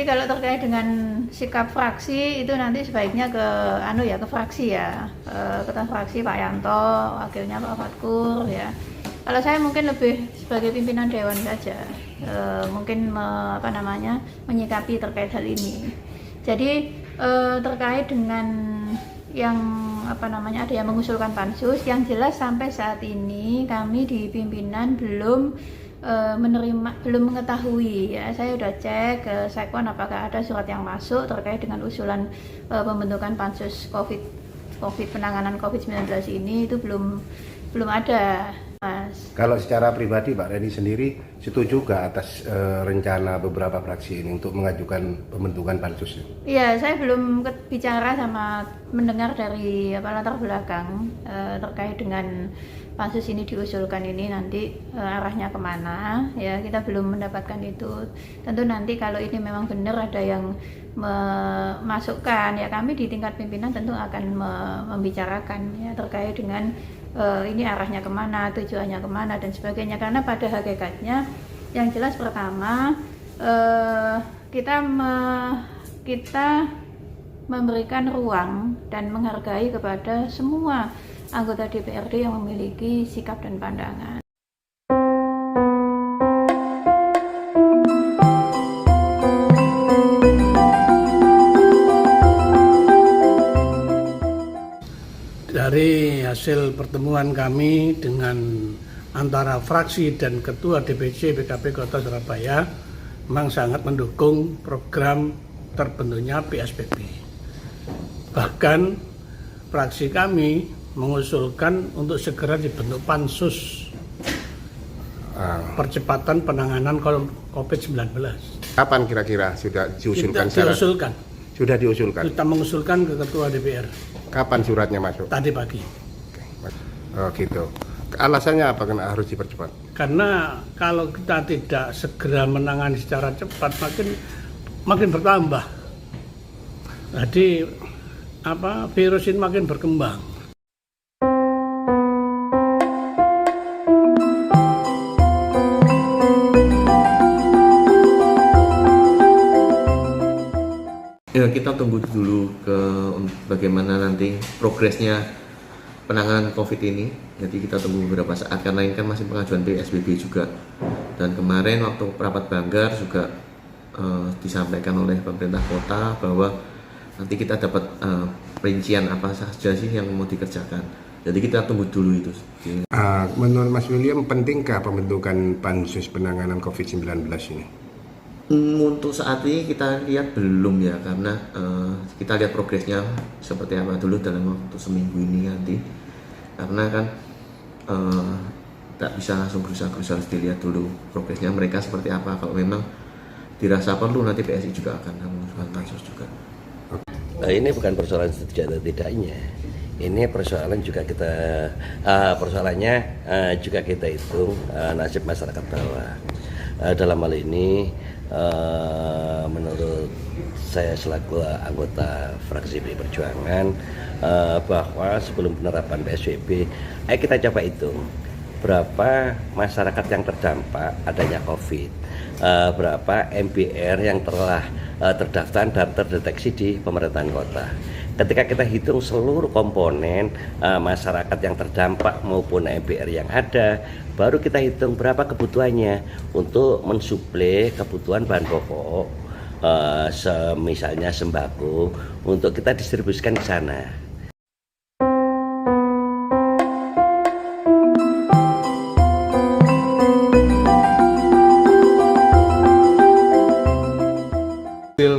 kalau terkait dengan sikap fraksi itu nanti sebaiknya ke ke fraksi ya, ketua fraksi Pak Yanto, wakilnya Pak Fatkur ya. Kalau saya mungkin lebih sebagai pimpinan dewan saja, mungkin menyikapi terkait hal ini. Jadi terkait dengan yang ada yang mengusulkan pansus, yang jelas sampai saat ini kami di pimpinan belum mengetahui ya. Saya sudah cek ke Sekwan apakah ada surat yang masuk terkait dengan usulan pembentukan pansus COVID penanganan COVID-19 ini, itu belum ada, Mas. Kalau secara pribadi Pak Reni sendiri setuju juga atas rencana beberapa fraksi ini untuk mengajukan pembentukan pansus? Iya, saya belum bicara sama mendengar dari latar belakang terkait dengan pansus ini diusulkan ini nanti arahnya kemana ya, kita belum mendapatkan itu. Tentu nanti kalau ini memang benar ada yang memasukkan ya, kami di tingkat pimpinan tentu akan membicarakan ya terkait dengan ini arahnya kemana, tujuannya kemana dan sebagainya. Karena pada hakikatnya yang jelas pertama kita memberikan ruang dan menghargai kepada semua anggota DPRD yang memiliki sikap dan pandangan. Dari hasil pertemuan kami dengan antara fraksi dan Ketua DPC PKB Kota Surabaya, memang sangat mendukung program terbentuknya PSBB. Bahkan fraksi kami mengusulkan untuk segera dibentuk pansus percepatan penanganan COVID-19. Kapan kira-kira sudah diusulkan? Sudah diusulkan? Kita mengusulkan ke Ketua DPR. Kapan suratnya masuk? Tadi pagi. Oh gitu. Alasannya apa karena harus dipercepat? Karena kalau kita tidak segera menangani secara cepat makin bertambah. Jadi virus ini makin berkembang. Ya, kita tunggu dulu bagaimana nanti progresnya penanganan COVID ini. Jadi kita tunggu beberapa saat karena ini kan masih pengajuan PSBB juga. Dan kemarin waktu rapat Banggar juga disampaikan oleh pemerintah kota bahwa nanti kita dapat perincian apa saja sih yang mau dikerjakan. Jadi kita tunggu dulu itu. Menurut Mas William, pentingkah pembentukan pansus penanganan COVID-19 ini? Untuk saat ini kita lihat belum ya, karena kita lihat progresnya seperti apa dulu dalam waktu seminggu ini nanti, karena kan tak bisa langsung gerusa-gerusa, harus dilihat dulu progresnya mereka seperti apa. Kalau memang dirasa perlu nanti PSI juga akan mengusulkan pansus juga. Ini bukan persoalan setuju atau tidaknya, ini persoalan juga persoalannya juga kita hitung nasib masyarakat bawah. Dalam hal ini menurut saya selaku anggota fraksi PDI Perjuangan bahwa sebelum penerapan PSBB, ayo kita coba hitung berapa masyarakat yang terdampak adanya COVID, berapa MBR yang telah terdaftar dan terdeteksi di pemerintahan kota. Ketika kita hitung seluruh komponen masyarakat yang terdampak maupun MBR yang ada, baru kita hitung berapa kebutuhannya untuk mensuplai kebutuhan bahan pokok, misalnya sembako, untuk kita distribusikan ke sana.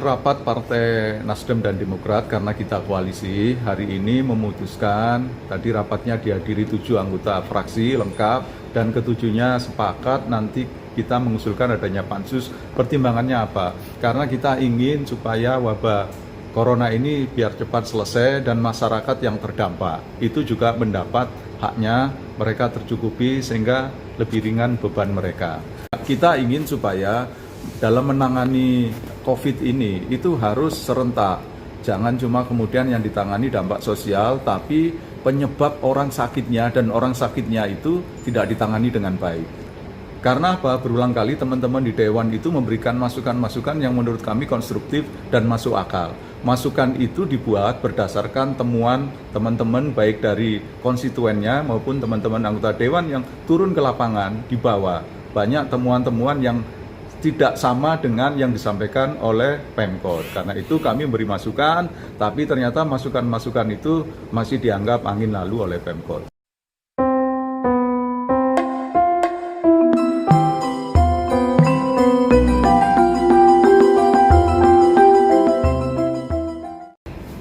Rapat Partai Nasdem dan Demokrat, karena kita koalisi, hari ini memutuskan, tadi rapatnya dihadiri 7 anggota fraksi lengkap, dan ketujuhnya sepakat nanti kita mengusulkan adanya pansus. Pertimbangannya apa? Karena kita ingin supaya wabah corona ini biar cepat selesai dan masyarakat yang terdampak itu juga mendapat haknya, mereka tercukupi sehingga lebih ringan beban mereka. Kita ingin supaya dalam menangani COVID ini itu harus serentak. Jangan cuma kemudian yang ditangani dampak sosial, tapi penyebab orang sakitnya dan orang sakitnya itu tidak ditangani dengan baik. Karena apa? Berulang kali teman-teman di Dewan itu memberikan masukan-masukan yang menurut kami konstruktif dan masuk akal. Masukan itu dibuat berdasarkan temuan teman-teman baik dari konstituennya maupun teman-teman anggota Dewan yang turun ke lapangan di bawah. Banyak temuan-temuan yang tidak sama dengan yang disampaikan oleh Pemkot. Karena itu kami memberi masukan, tapi ternyata masukan-masukan itu masih dianggap angin lalu oleh Pemkot.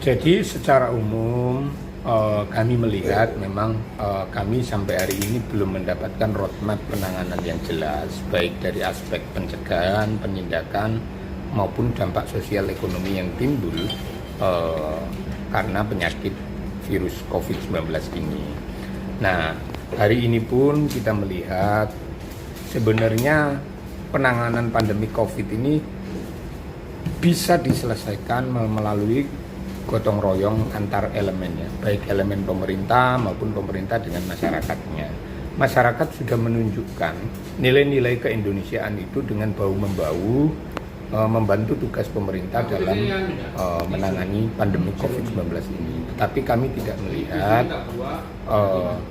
Jadi secara umum kami melihat memang kami sampai hari ini belum mendapatkan roadmap penanganan yang jelas, baik dari aspek pencegahan, penindakan maupun dampak sosial ekonomi yang timbul karena penyakit virus COVID-19 ini. Nah, hari ini pun kita melihat sebenarnya penanganan pandemi COVID ini bisa diselesaikan melalui gotong royong antar elemennya, baik elemen pemerintah maupun pemerintah dengan masyarakatnya. Masyarakat sudah menunjukkan nilai-nilai keindonesiaan itu dengan bahu-membahu membantu tugas pemerintah dalam menangani pandemi COVID-19 ini. Tetapi kami tidak melihat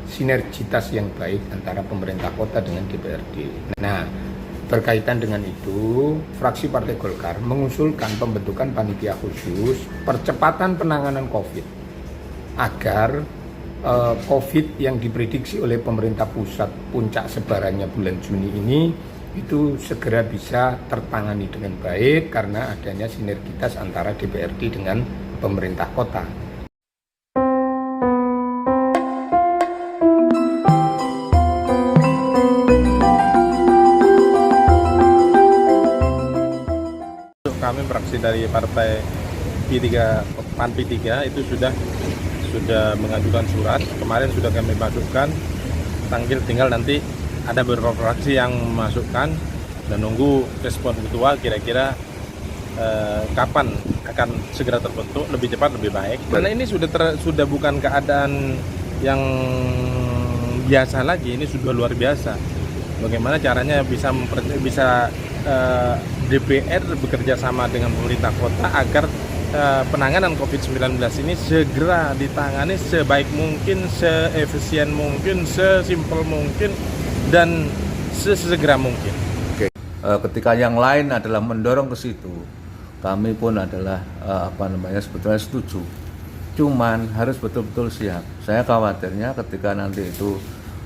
sinergitas yang baik antara pemerintah kota dengan DPRD. Nah, berkaitan dengan itu, fraksi Partai Golkar mengusulkan pembentukan panitia khusus percepatan penanganan COVID agar COVID yang diprediksi oleh pemerintah pusat puncak sebarannya bulan Juni ini itu segera bisa tertangani dengan baik karena adanya sinergitas antara DPRD dengan pemerintah kota. Kami fraksi dari partai PAN P3 itu sudah mengajukan surat, kemarin sudah kami masukkan, tinggal nanti ada beberapa fraksi yang memasukkan dan nunggu respon ketua kira-kira kapan akan segera terbentuk, lebih cepat lebih baik. Karena ini sudah bukan keadaan yang biasa lagi, ini sudah luar biasa. Bagaimana caranya bisa DPR bekerja sama dengan pemerintah kota agar penanganan COVID-19 ini segera ditangani sebaik mungkin, seefisien mungkin, sesimpel mungkin, dan sesegera mungkin. Ketika yang lain adalah mendorong ke situ, kami pun adalah sebetulnya setuju. Cuman harus betul-betul siap. Saya khawatirnya ketika nanti itu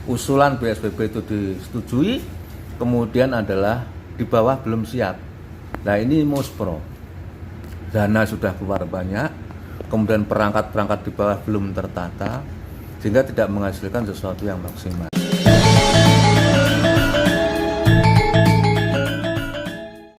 usulan PSBB itu disetujui, kemudian adalah di bawah belum siap. Nah, ini muspro. Dana sudah keluar banyak, kemudian perangkat-perangkat di bawah belum tertata, sehingga tidak menghasilkan sesuatu yang maksimal.